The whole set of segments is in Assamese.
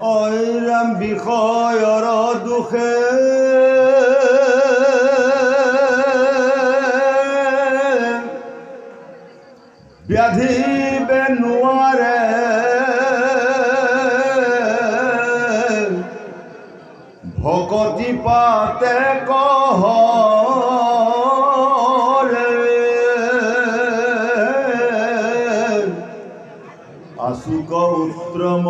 ঐৰাম বিষয়ৰ দুখে ব্যাধিবে নোৱাৰে ভকতি পাতে কহৰে আশুক উত্তম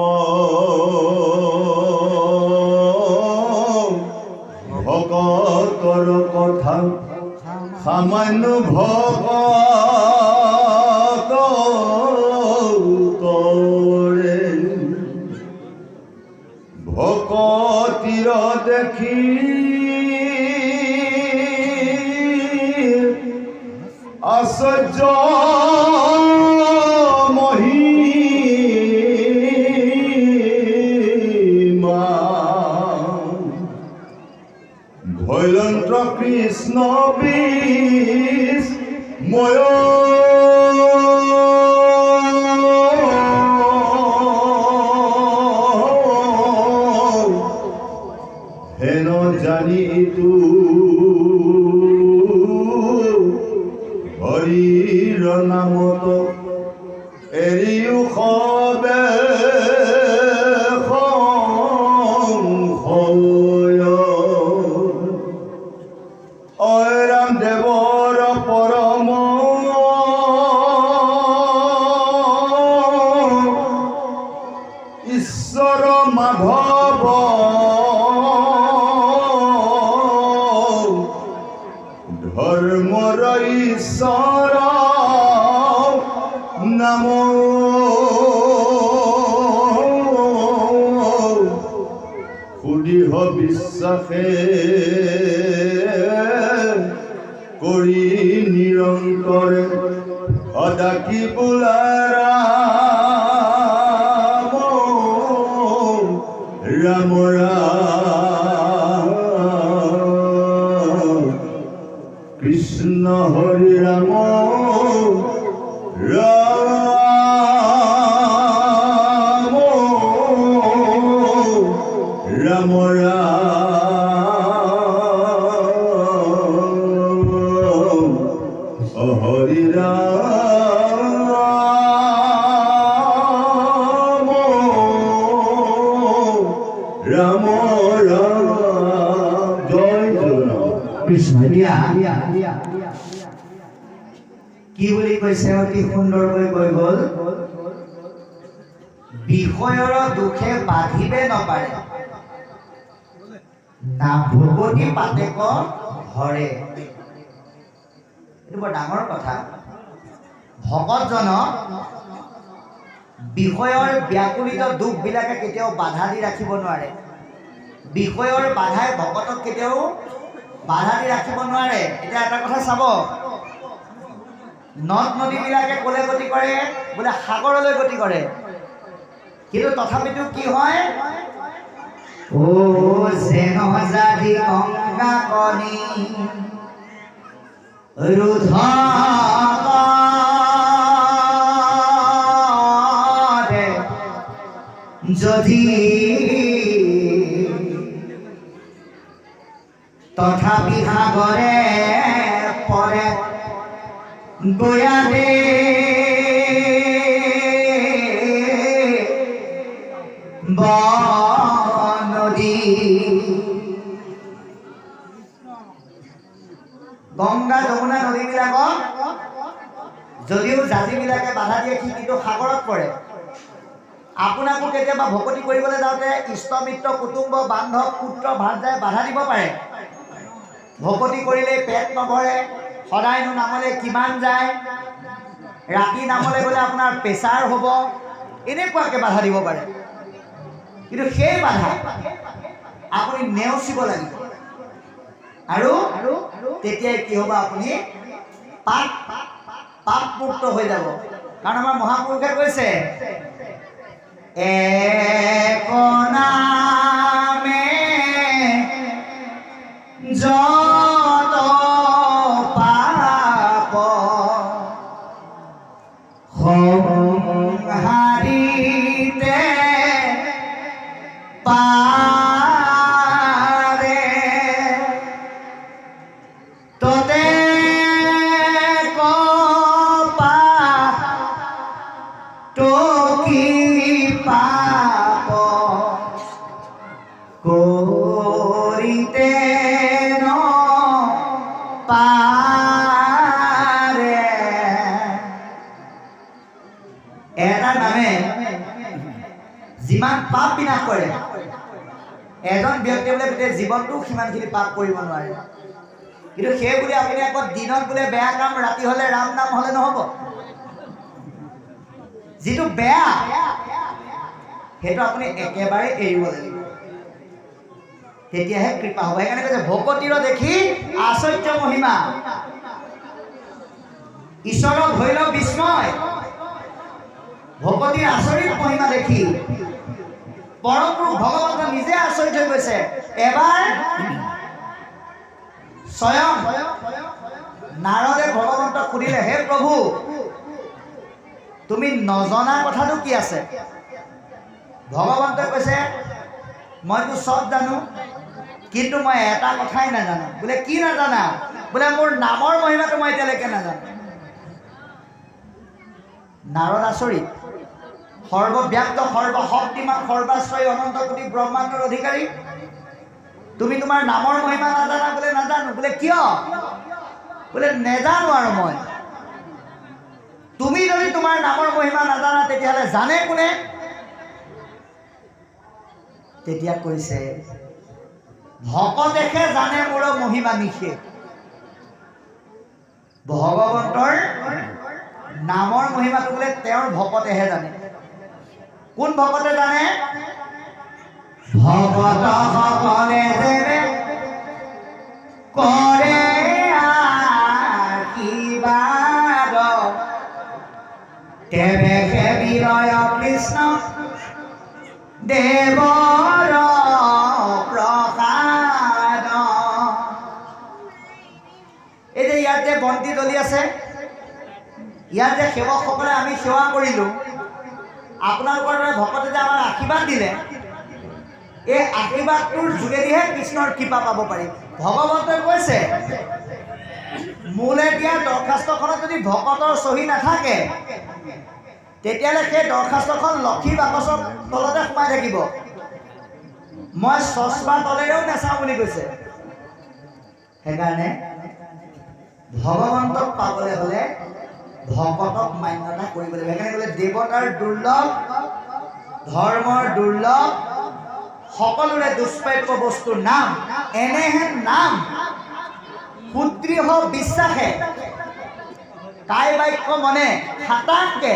ভকতৰ কথা সামান্য ভকত তৰে ভকতিৰ দেখি আশ্চৰ্য ভৈলন্ত্ৰ কৃষ্ণ বিস্ময় হেন জানি তু হৰিৰ নামত এৰিও সবে ঐৰাম দেৱৰ পৰম ঈশ্বৰ মাধৱ ধৰ্মৰ ঈশ্বৰ নাম সুদৃঢ় বিশ্বাসে কৰি নিৰন্তৰ সদাকি বোলাৰাম ৰাম ৰাম কৃষ্ণ হৰি ৰাম ৰাম ৰাম ৰাম হৰি ৰাম ৰাম ৰাম জয় কৃষ্ণ। কি বুলি কৈছে অতি সুন্দৰকৈ কৈ গল, বিষয়ৰ দুখে বাধিবে নপাৰে না ভগতি পাতেক হৰে। এইটো বৰ ডাঙৰ কথা। ভকতজনক বিষয়ৰ ব্যাকুলিত দুখবিলাকে কেতিয়াও বাধা দি ৰাখিব নোৱাৰে। বিষয়ৰ বাধাই ভকতক কেতিয়াও বাধা দি ৰাখিব নোৱাৰে। এতিয়া এটা কথা চাব, নদ নদীবিলাকে ক'লে গতি কৰে, বোলে সাগৰলৈ গতি কৰে, কিন্তু তথাপিতো কি হয়, ও যেন জাধি গংগা কণি ৰুধ যদি তথাপি সাগৰে পৰে গয়াদে নদী। গংগা যমুনা নদীবিলাকক যদিও জাতিবিলাকে বাধা দিয়ে, সি কিন্তু সাগৰত পৰে। আপোনাকো কেতিয়াবা ভকতি কৰিবলৈ যাওঁতে ইষ্ট মিত্ৰ কুটুম্ব বান্ধৱ পুত্ৰ ভাৰ্যাই বাধা দিব পাৰে। ভকতি কৰিলে পেট নভৰে, সদায়নো নামলৈ কিমান যায়, ৰাতি নামলৈ গ'লে আপোনাৰ প্ৰেছাৰ হ'ব, এনেকুৱাকৈ বাধা দিব পাৰে। কিন্তু সেই বাধা আপুনি নেওচিব লাগিব, আৰু তেতিয়াই কি হ'ব, আপুনি পাপ মুক্ত হৈ যাব। কাৰণ আমাৰ মহাপুৰুষে কৈছে, এক নামে যত পাপ সংহাৰিতে পাৰে ততে কপা টকি পাপ কৰিতে ন পাৰে এটা নামে যিমান পাপ বিনাশ কৰে এজন ব্যক্তিয়ে বোলে গোটেই জীৱনটো সিমানখিনি পাপ কৰিব নোৱাৰে কিন্তু সেই বুলি আপুনি আকৌ দিনত বোলে বেয়া কাম ৰাতি হলে ৰাম নাম হলে নহব যিটো বেয়া সেইটো আপুনি একেবাৰে এৰিব লাগিব তেতিয়াহে কৃপা হ'ব সেইকাৰণে কৈছে ভকতিৰ দেখি আশ্চৰ্য মহিমা ঈশ্বৰৰ ধৈৰ্য বিস্ময় ভকতিৰ আচৰিত মহিমা দেখি পৰমপুৰুষ ভগৱন্ত নিজে আচৰিত হৈ গৈছে এবাৰ স্বয়ং নাৰদে ভগৱন্তক সুধিলে হে প্ৰভু তুমি নজনা কথাটো কি আছে ভগৱন্তই কৈছে মইতো সব জানো কিন্তু মই এটা কথাই নাজানো বোলে কি নাজানা বোলে মোৰ নামৰ মহিমাটো মই এতিয়ালৈকে নাজানো নাৰদ আচৰিত সৰ্বব্যাপ্ত সৰ্বশক্তিমান সৰ্বাশ্ৰয়ী অনন্ত কোটি ব্ৰহ্মাণ্ডৰ অধিকাৰী তুমি তোমাৰ নামৰ মহিমা নাজানা বোলে নাজানো বোলে কিয় বোলে নেজানো আৰু মই তুমি যদি তোমাৰ নামৰ মহিমা নাজানা তেতিয়াহ'লে জানে কোনে তেতিয়া কৈছে ভকতেহে জানে মোৰ মহিমা নিশে ভগৱন্তৰ নামৰ মহিমাটো বোলে তেওঁৰ ভকতেহে জানে কোন ভকতে জানে ভকত সকলে যেনে কৰে আশীৰ্বাদ তেৱেহে বিৰয় কৃষ্ণ দেৱৰ প্ৰসাদ এই যে ইয়াত যে বন্তি জ্বলি আছে ইয়াত যে সেৱকসকলে আমি সেৱা কৰিলো আপোনালোকৰ দৰে ভকতে যে আমাৰ আশীৰ্বাদ দিলে এই আশীৰ্বাদটোৰ যোগেদিহে কৃষ্ণৰ কৃপা পাব পাৰি ভগৱন্তই কৈছে মোলে দিয়া দৰখাস্তখনত যদি ভকতৰ চহী নাথাকে তেতিয়াহ'লে সেই দৰখাস্তখন লক্ষী বাকচৰ তলতে সোমাই থাকিব মই চচমা তলেৰেও নাচাওঁ বুলি কৈছে সেইকাৰণে ভগৱন্তক পাবলৈ হ'লে ভকতক মান্যতা কৰিব লাগিব সেইকাৰণে বোলে দেৱতাৰ দুৰ্লভ ধৰ্মৰ দুৰ্লভ সকলোৰে দুষ্প্ৰাপ্য বস্তুৰ নাম এনেহেন নাম সুদৃঢ় বিশ্বাসে কাই বাক্য মনে খাটাংকে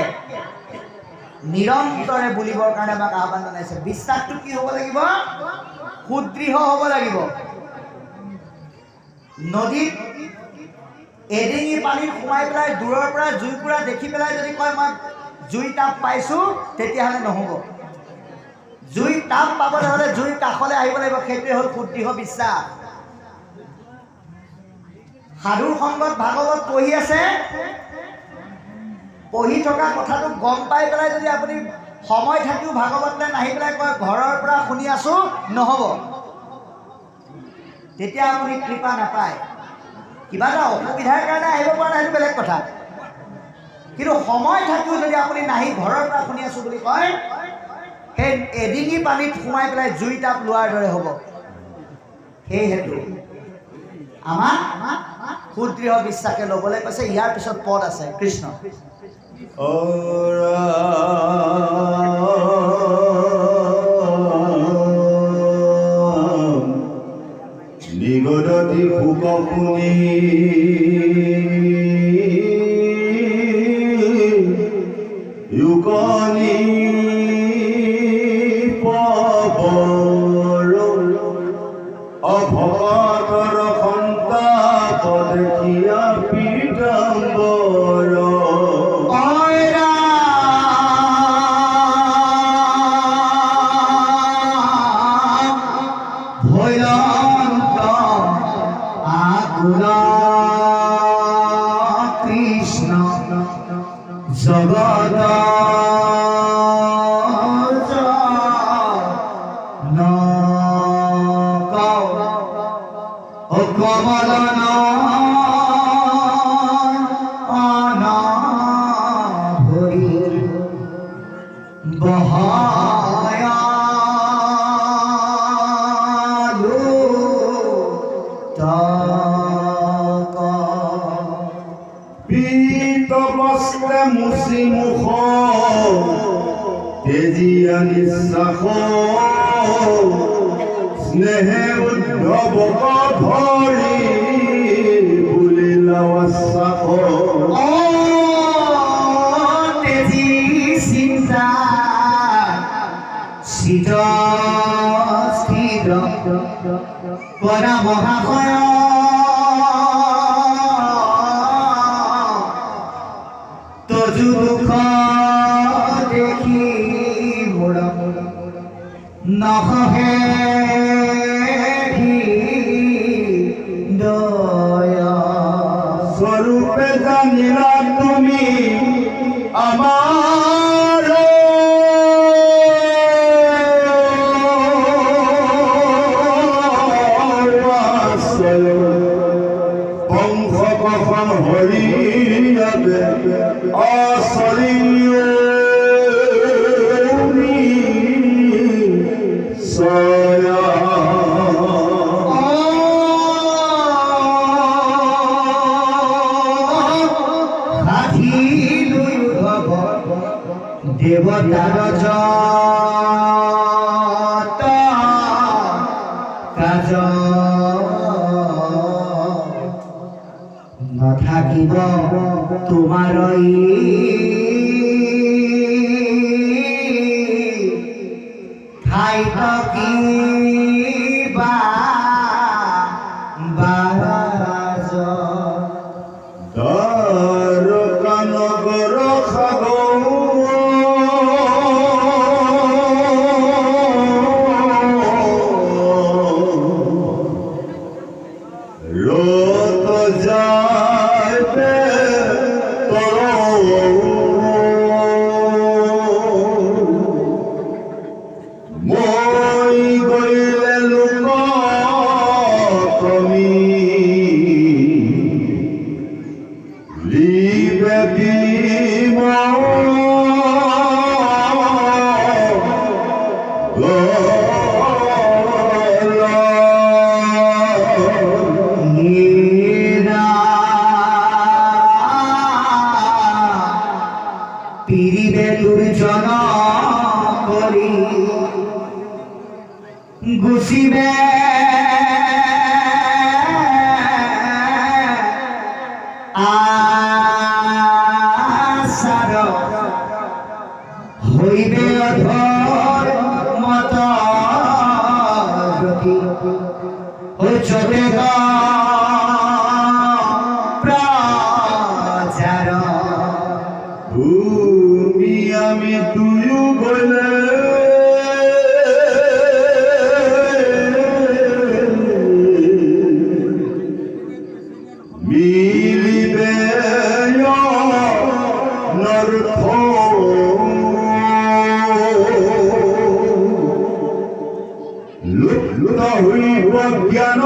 নিৰন্তৰে বুলিবৰ কাৰণে আমাক আহ্বান জনাইছে বিশ্বাসটো কি হ'ব লাগিব সুদৃঢ় হ'ব লাগিব নদীত এডিঙি পানীত সোমাই পেলাই দূৰৰ পৰা জুইকুৰা দেখি পেলাই যদি কয় মই জুই তাপ পাইছোঁ তেতিয়াহ'লে নহ'ব জুই তাপ পাবলৈ হ'লে জুইৰ কাষলৈ আহিব লাগিব সেইটোৱে হ'ল সুদৃঢ় বিশ্বাস সাধুৰ সংগত ভাগৱত পঢ়ি আছে পঢ়ি থকা কথাটো গম পাই পেলাই যদি আপুনি সময় থাকিও ভাগৱতলৈ নাহি পেলাই কয় ঘৰৰ পৰা শুনি আছোঁ নহ'ব তেতিয়া আপুনি কৃপা নাপায় কিবা এটা অসুবিধাৰ কাৰণে আহিব পৰা নাই সেইটো বেলেগ কথা কিন্তু সময় থাকিও যদি আপুনি নাহি ঘৰৰ পৰা শুনি আছোঁ বুলি কয় সেই এডিঙি পানীত সোমাই পেলাই জুই তাপ লোৱাৰ দৰে হ'ব সেইহেতু আমাক সুদৃঢ় বিশ্বাসে ল'বলৈ কৈছে ইয়াৰ পিছত পদ আছে কৃষ্ণ নিগদতি সুখ শুনি যুগনি পবৰ অভগতৰ সন্তাপ দেখিয়া পীতাম্বৰ কৃষ্ণ জগত কমল ভৰি বহায়ালু পীত বস্ত্ৰে মুছি মুখ তেজিয়া নিশ্বাস স্নেহে উদ্ধৱ ধৰি বুলিলা আশ্বাস তেজি চিন্তা স্থিত স্থিত পৰা মহাশয় তজু দুখ দেখি মোৰ নহহে দয়া স্বৰূপে জানিলা তুমি আমাৰ বংশ কখন হৰিয়াবে অচলীয় দেবতাৰ যত কাজ নাথাকিব তোমাৰ ঠাইত কিবা বাজ দ্বাৰকা নগৰ লত যাইবে মই গইলে লোক তুমি লিবে বিম পিরিবে দুর্জন করি গুছিবে আসার হইবে অধর মত গতি চলে প্রচার ভূমি আমি তুয়ু গলে মিলিবে নর্থ লুপ্ত হইব জ্ঞান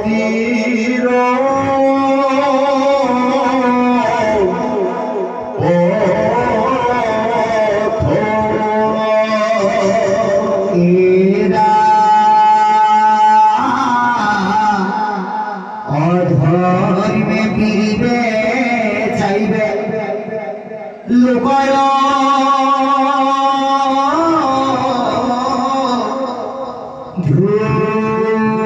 ভগতীর অধর্মে ফিরিবে চাইবে লোকয়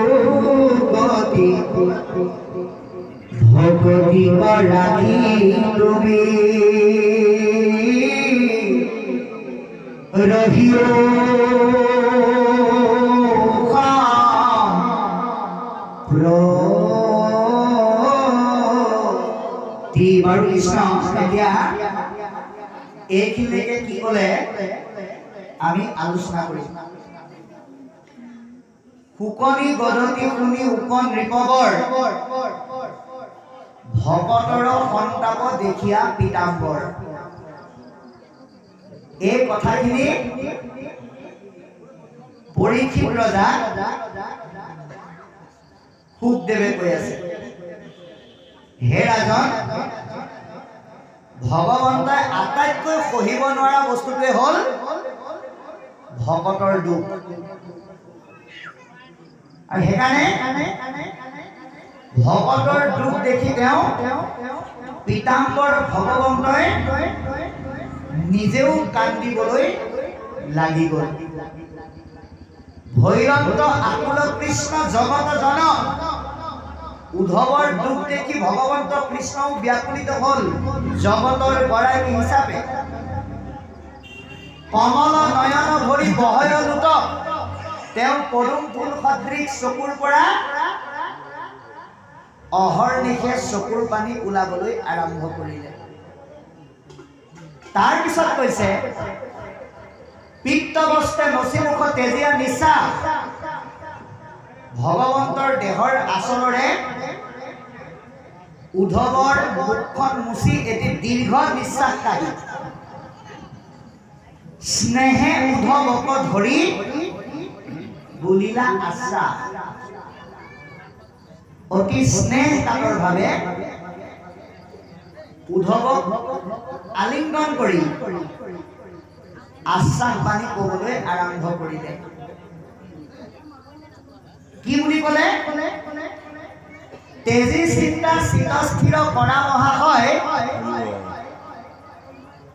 ধ্রুপতি ভগতি রাখি তুমি রহিও বাৰু কৃষ্ণ এতিয়া এইখিনিলৈকে কি ক'লে আমি আলোচনা কৰিম। শুকনি গদতি শুনি উপন নৃপবৰ ভকতৰ সন্তাপ দেখিয়া পীতাম্বৰ এই কথাখিনি পৰীক্ষিত ৰজা শুকদেৱে কৈ আছে, হে ৰাজন, ভগৱন্তই আটাইতকৈ সহিব নোৱাৰা বস্তুটোৱে হ'ল ভকতৰ দুখ। আৰু সেইকাৰণে ভকতৰ দুখ দেখি তেওঁ পীতাম্বৰ ভগৱন্তই নিজেও কান্দিবলৈ লাগি গ'ল। ভৈৰন্ত আকুল কৃষ্ণ জগত জন, উদ্ধৱৰ দুখ দেখি ভগৱন্ত কৃষ্ণও ব্যাকুলিত হ'ল জগতৰ গৰাকী হিচাপে। কমল নয়ন ভৰি বহয় লোটক, তেওঁ পদুম ফুল সদৃশ চকুৰ পৰা অহৰ্নিশে চকুৰ পানী ওলাবলৈ আৰম্ভ কৰিলে। তাৰ পিছত কৈছে, পিত্তবস্তে নচিমুখ তেজীয়া নিশ্বাস, ভগৱন্তৰ দেহৰ আচলৰে উদ্ধৱৰ মুখখন মুচি এটি দীৰ্ঘ নিশ্বাস কাঢ়ি স্নেহে উদ্ধৱক ধৰি বুলিলা আশ্বাস। অতি স্নেহ কাতৰ ভাৱে উদ্ধৱক আলিংগন কৰি আশ্বাস বাণী ক'বলৈ আৰম্ভ কৰিলে। কি বুলি ক'লে? তেজী চিন্তা চিতস্থিৰ কৰা মহাশয়,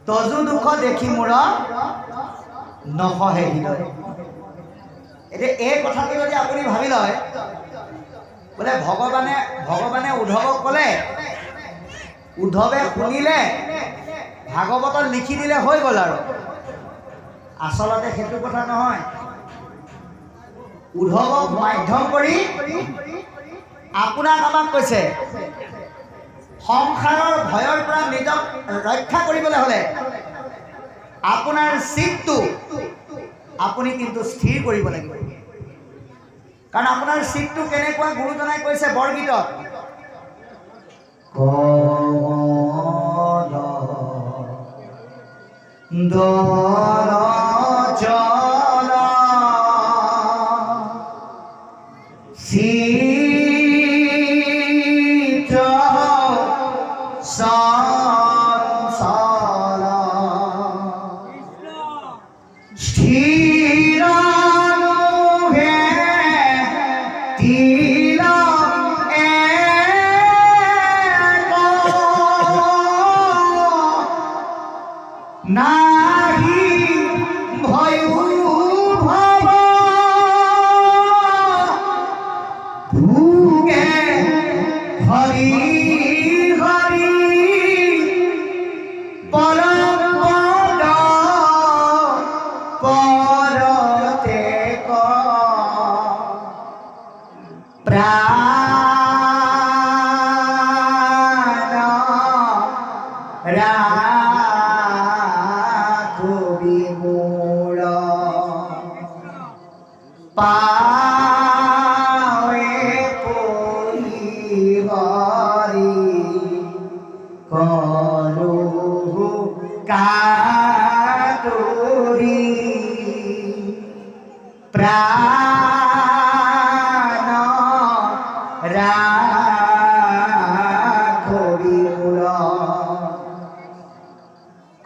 তজু দুখ দেখি মোৰ নসহে হৃদয়। এতিয়া এই কথাটো যদি আপুনি ভাবি লয়, বোলে ভগৱানে উদ্ধৱক ক'লে, উদ্ধৱে শুনিলে, ভাগৱতত লিখি দিলে, হৈ গ'ল আৰু। আচলতে সেইটো কথা নহয়। উদ্ধৱক মাধ্যম কৰি আপোনাক আমাক কৈছে, সংসাৰৰ ভয়ৰ পৰা নিজক ৰক্ষা কৰিবলৈ হ'লে আপোনাৰ চিত্তটো আপুনি কিন্তু স্থিৰ কৰিব লাগিব। কাৰণ আপোনাৰ চিত্তটো কেনেকুৱা গুৰুজনাই কৈছে বৰগীতত,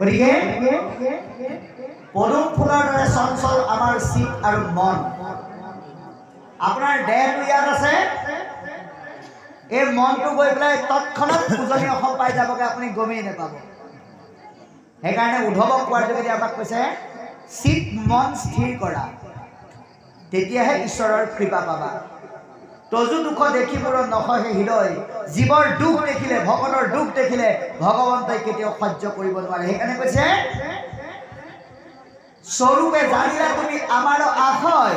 গতিকে পদুম ফুলৰ দৰে চঞ্চল আমাৰ চিত আৰু মন। আপোনাৰ দেহটো ইয়াত আছে, এই মনটো গৈ পেলাই তৎক্ষণাত উজনি অসম পাই যাবগৈ, আপুনি গমেই নাপাব। সেইকাৰণে উদ্ধৱক কোৱাৰ যোগেদি আমাক কৈছে, চিত মন স্থিৰ কৰা, তেতিয়াহে ঈশ্বৰৰ কৃপা পাবা। তজু দুখ দেখি মোৰ নসহে হৃদয়, জীৱৰ দুখ দেখিলে, ভকতৰ দুখ দেখিলে ভগৱন্তই কেতিয়াও সহ্য কৰিব নোৱাৰে। সেইকাৰণে কৈছে, স্বৰূপে জানিলা তুমি আমাৰ আশয়,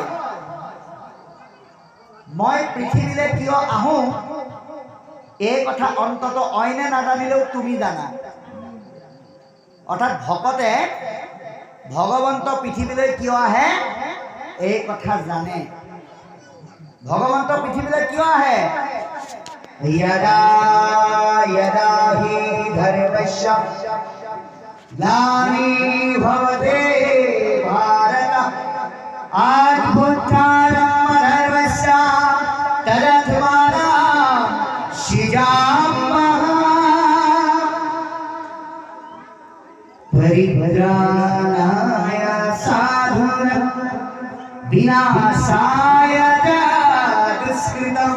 মই পৃথিৱীলৈ কিয় আহো এই কথা অন্তত অইনে নাজানিলেও তুমি জানা। অৰ্থাৎ ভকতে ভগৱন্ত পৃথিৱীলৈ কিয় আহে এই কথা জানে। ভগৱন্ত পৃথিৱীলৈ কিয় আহে? यदा यदा हि धर्मस्य ग्लानिर्भवति परित्राणाय साधुनां विनाशाय च दुष्कृतं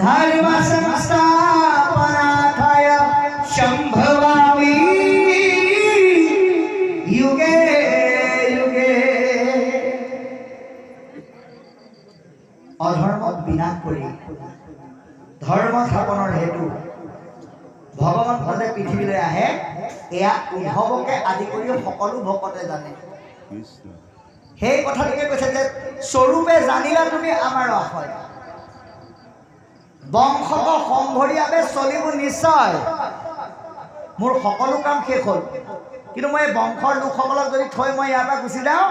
धर्म संस्थापनार्थाय संभवामि युगे युगे। अधर्मक विनाश करि धर्म स्थापনৰ हेतु भगवान পদে পৃথিৱীলৈ আহে। এয়া উদ্ধৱকে আদি কৰি সকলো ভকতে জানে। সেই কথাটোকে কৈছে যে স্বৰূপে জানিলা তুমি আমাৰ হয় বংশক সংঘৰীয়াবে চলিব নিশ্চয়। মোৰ সকলো কাম শেষ হ'ল, কিন্তু মই বংশৰ লোকসকলক যদি থৈ মই ইয়াৰ পৰা গুচি যাওঁ,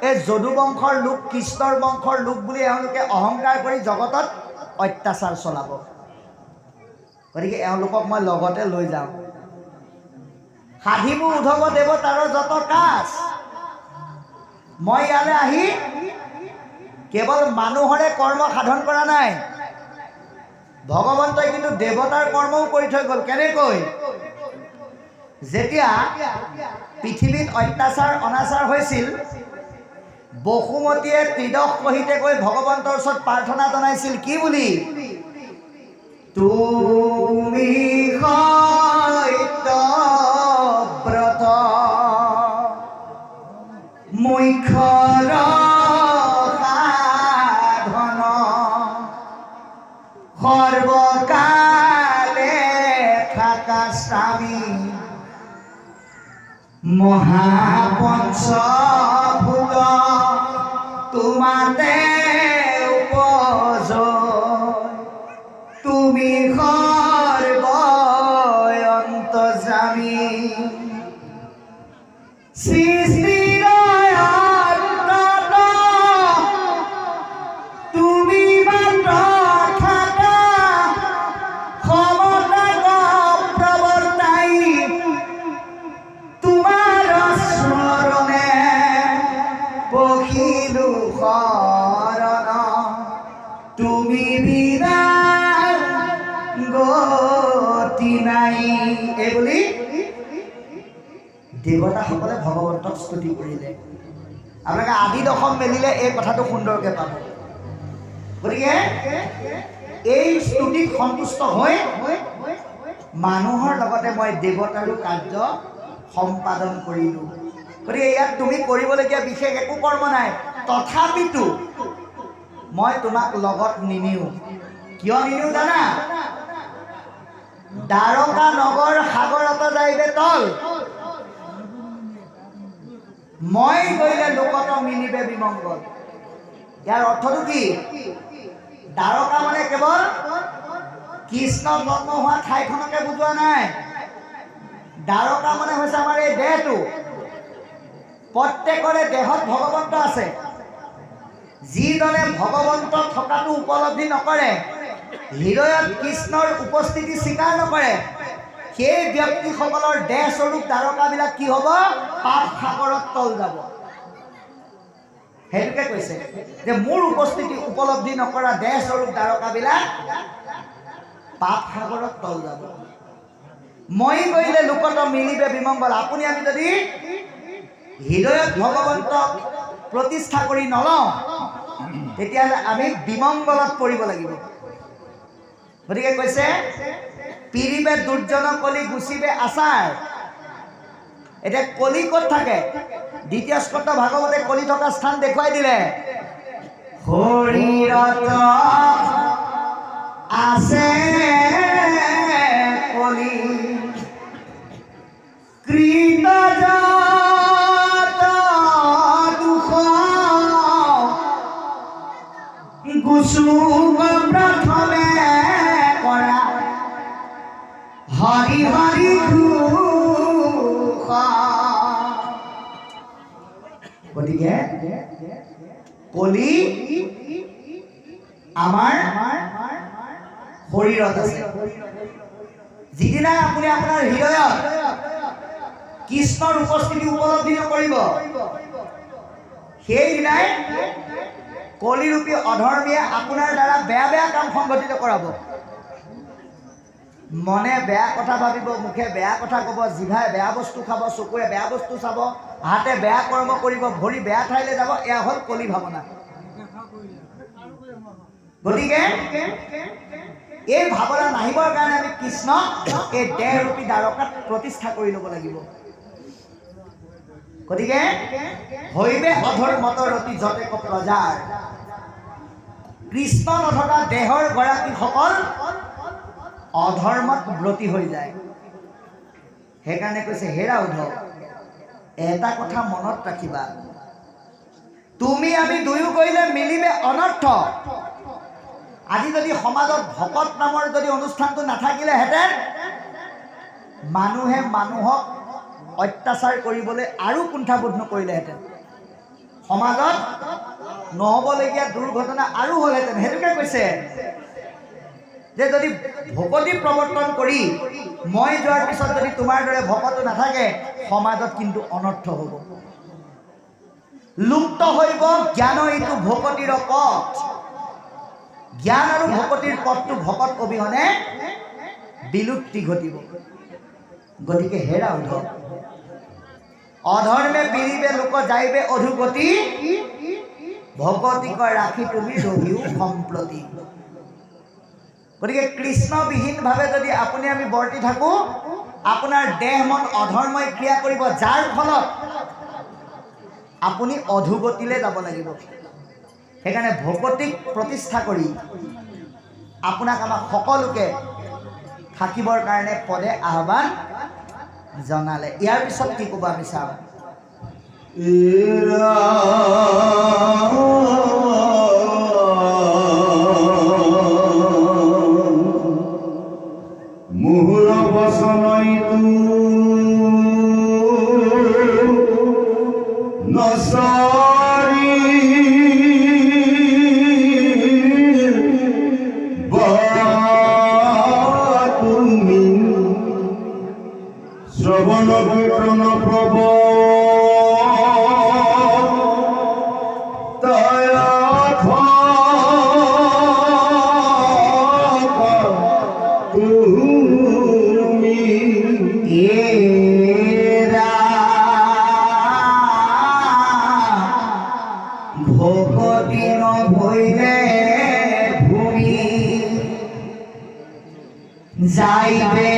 এই যদু বংশৰ লোক কৃষ্ণৰ বংশৰ লোক বুলি এওঁলোকে অহংকাৰ কৰি জগতত অত্যাচাৰ চলাব। গতিকে এওঁলোকক মই লগতে লৈ যাওঁ। সাধিব উদ্ধৱ দেৱতাৰৰ যত কাজ। মই ইয়ালৈ আহি কেৱল মানুহৰে কৰ্ম সাধন কৰা নাই, ভগৱন্তই কিন্তু দেৱতাৰ কৰ্মও কৰি থৈ গ'ল। কেনেকৈ? যেতিয়া পৃথিৱীত অত্যাচাৰ অনাচাৰ হৈছিল, বসুমতীয়ে ত্ৰিদশ সহিতে গৈ ভগৱন্তৰ ওচৰত প্ৰাৰ্থনা জনাইছিল কি বুলি? তুমি সত্যব্ৰত মুখ্যৰ সাধন সৰ্বকালে থাকা স্বামী মহাপঞ্চভূত তোমাতে উপজয় তুমি সৰ্বন্তৰ্যামী সৃষ্টিৰ অন্তত তুমি মাত্ৰ থাকা সমতাক প্ৰৱৰ্তাই তোমাৰ স্মৰণে পখিলো শৰণ তুমি বিনা গতি নাই। এই বুলি দেৱতাসকলে ভগৱন্তক স্তুতি কৰিলে। আপোনালোকে আদি দশম মেলিলে এই কথাটো সুন্দৰকৈ পাব। গতিকে এই স্তুতিত সন্তুষ্ট হৈ মানুহৰ লগতে মই দেৱতাৰো কাৰ্য সম্পাদন কৰিলোঁ। গতিকে ইয়াত তুমি কৰিবলগীয়া বিশেষ একো কৰ্ম নাই। তথাপিতো মই তোমাক লগত নিনিওঁ। কিয় নিনিওঁ জানা? দ্বাৰকা নগৰ সাগৰত যাইবে তল, মই গ'লে লোকত মিলিবে বিমংগল। ইয়াৰ অৰ্থটো কি? দ্বাৰকা মানে কেৱল কৃষ্ণ জন্ম হোৱা ঠাইখনকে বুজোৱা নাই। দ্বাৰকা মানে হৈছে আমাৰ এই দেহটো। প্ৰত্যেকৰে দেহত ভগৱন্ত আছে। যিদৰে ভগৱন্ত থকাটো উপলব্ধি নকৰে, হৃদয়ত কৃষ্ণৰ উপস্থিতি স্বীকাৰ নকৰে, সেই ব্যক্তিসকলৰ দেহ স্বৰূপ দ্বাৰকাবিলাক কি হ'ব? পাপ সাগৰত তল যাব। সেইটোকে কৈছে যে মোৰ উপস্থিতি উপলব্ধি নকৰা দেহ স্বৰূপ দ্বাৰকাবিলাক পাপ সাগৰত তল যাব। মই কৰিলে লোকত মিলিবে বিমংগল। আপুনি আমি যদি হৃদয়ত ভগৱন্তক প্ৰতিষ্ঠা কৰি নলওঁ, তেতিয়াহ'লে আমি বিমংগলত পৰিব লাগিব। গতিকে কৈছে পিৰিবে দুৰ্জন কলি গুচিবে আচাৰ। এতিয়া কলি ক'ত থাকে? দ্বিতীয় স্কন্ধ ভাগৱতে কলি থকা স্থান দেখুৱাই দিলে। শৰীৰত আছে কলি কৃতজাত দুখ গুচুব প্ৰথমে কৰা হৰি হৰি ঘোষ। গতিকে কলি আমাৰ শৰীৰত আছে। যিদিনাই আপুনি আপোনাৰ হৃদয়ত কৃষ্ণৰ উপস্থিতি উপলব্ধি নকৰিব, সেইদিনাই কলিৰূপী অধৰ্মীয়ে আপোনাৰ দ্বাৰা বেয়া বেয়া কাম সংঘটিত কৰাব। মনে বেয়া কথা ভাবিব, মুখে বেয়া কথা ক'ব, জিভাই বেয়া বস্তু খাব, চকুৰে বেয়া বস্তু চাব, হাতে বেয়া কৰ্ম কৰিব, ভৰি বেয়া ঠাইলৈ যাব, এয়া হ'ল কলি ভাৱনা। গতিকে এই ভাৱনা নাহিবৰ কাৰণে আমি কৃষ্ণ এই দেহৰূপী দ্বাৰকাত প্ৰতিষ্ঠা কৰি ল'ব লাগিব। গতিকে হৈবে অধৰ্মত ৰতি যতেক প্ৰজাৰ, কৃষ্ণ নথকা দেহৰ গৰাকীসকল অধৰ্মত ব্ৰতী হৈ যায়। সেইকাৰণে কৈছে হে ৰাউধ, এটা কথা মনত ৰাখিবা, তুমি আমি দুয়ো কৰিলে মিলিবে অনৰ্থ। আজি যদি সমাজত ভকত নামৰ যদি অনুষ্ঠানটো নাথাকিলেহেঁতেন, মানুহে মানুহক অত্যাচাৰ কৰিবলৈ আৰু কুণ্ঠাবোধ নকৰিলেহেঁতেন, সমাজত নহ'বলগীয়া দুৰ্ঘটনা আৰু হ'লহেঁতেন। সেইটোকে কৈছে যে যদি ভকতি প্ৰৱৰ্তন কৰি মই যোৱাৰ পিছত যদি তোমাৰ দৰে ভকতো নাথাকে, সমাজত কিন্তু অনৰ্থ হ'ব। লুপ্ত হৈব জ্ঞান এইটো ভকতিৰ পথ। জ্ঞান আৰু ভকতিৰ পথটো ভকত অবিহনে বিলুপ্তি ঘটিব। গতিকে হে ৰাউধ, অধৰ্মে বিৰিবে লোক যাইবে অধুগতি, ভকতিক ৰাখি তুমি ৰহিও সম্প্ৰতি। গতিকে কৃষ্ণবিহীনভাৱে যদি আপুনি আমি বৰ্তি থাকোঁ, আপোনাৰ দেহ মন অধৰ্মই ক্ৰিয়া কৰিব, যাৰ ফলত আপুনি অধুগতিলৈ যাব লাগিব। সেইকাৰণে ভকতিক প্ৰতিষ্ঠা কৰি আপোনাক আমাক সকলোকে থাকিবৰ কাৰণে পদে আহ্বান জনালে। ইয়াৰ পিছত কি ক'ব আমি চাম। মুহুর বসনইতু নসারি তুমি শ্রবণ কীর্তন প্রভ ভকতির ভৈলে ভূমি যাইবে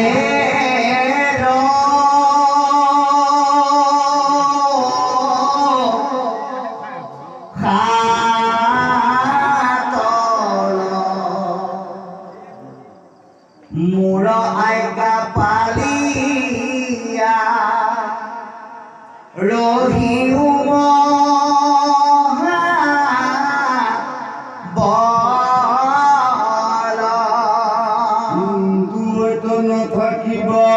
মোর আইকা পালিয়া রহিউ থাকিবা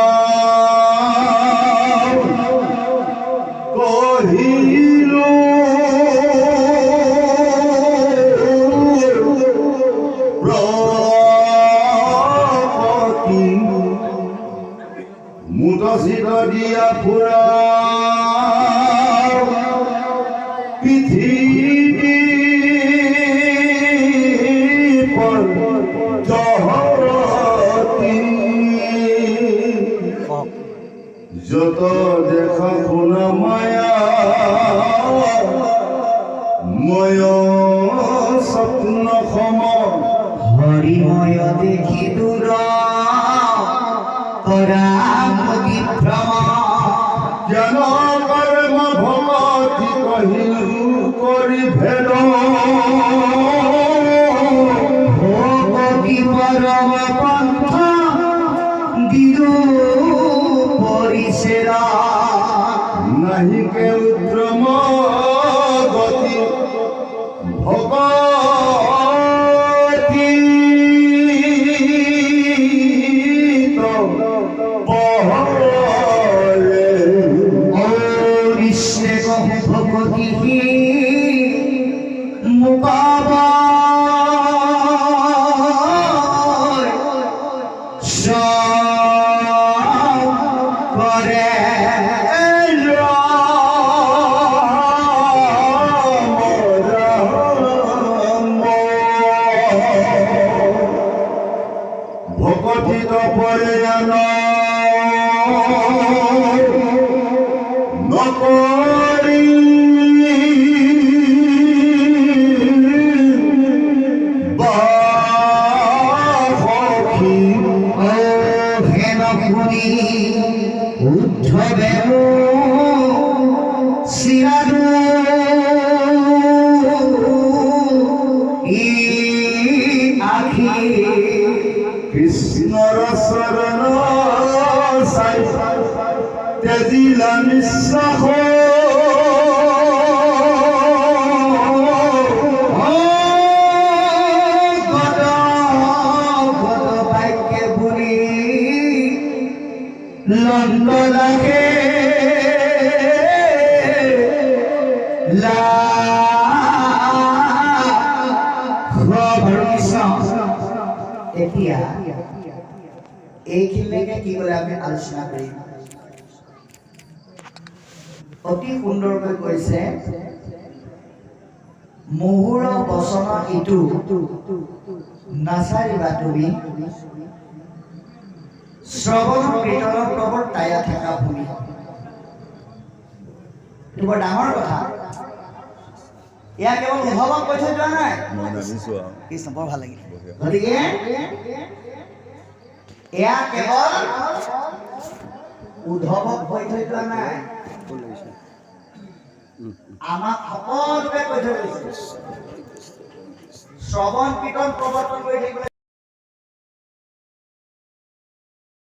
কহিল প্রপতি মুদসিত দিয়া ফুরা পৃথিবী পর যত দেখা শোনা মায়া ময় স্বপ্ন সম হরিময় দেখি দূর পরামতি ভ্রম জ্ঞান কর্ম ভগতি কহিলু করি ভেদ ভগতি পরম পন্থ দিদু পরিসেরা নাহি কেউ ক্রম গতি ভগতি পহলে ও কৃষ্ণে কহু ভগতি মুকাবা ভকতিত পরে বিশ্বাস বাক্যে বুলি লণ্ড লাগে এতিয়া এইখিনিলৈকে কি ক'লে আমি আলোচনা কৰিম। অতি সুন্দৰকৈ কৈছে, মহুৰ বচন ইটো নাচাৰিবা তুমি, শ্ৰৱণ কীৰ্তন প্ৰৱৰ্তায়া থকা ভূমি। এইটো বৰ ডাঙৰ কথা। এয়া কেৱল উদ্ধৱক কৈ থৈ যোৱা নাই। কৃষ্ণ বৰ ভাল লাগিল। গতিকে এয়া কেৱল উদ্ধৱক কৈ থৈ যোৱা নাই, আমাক সকলোকে কৈ থৈ গৈছে। শ্ৰৱণ কীৰ্তন প্ৰৱৰ্তন কৰি থাকিবলৈ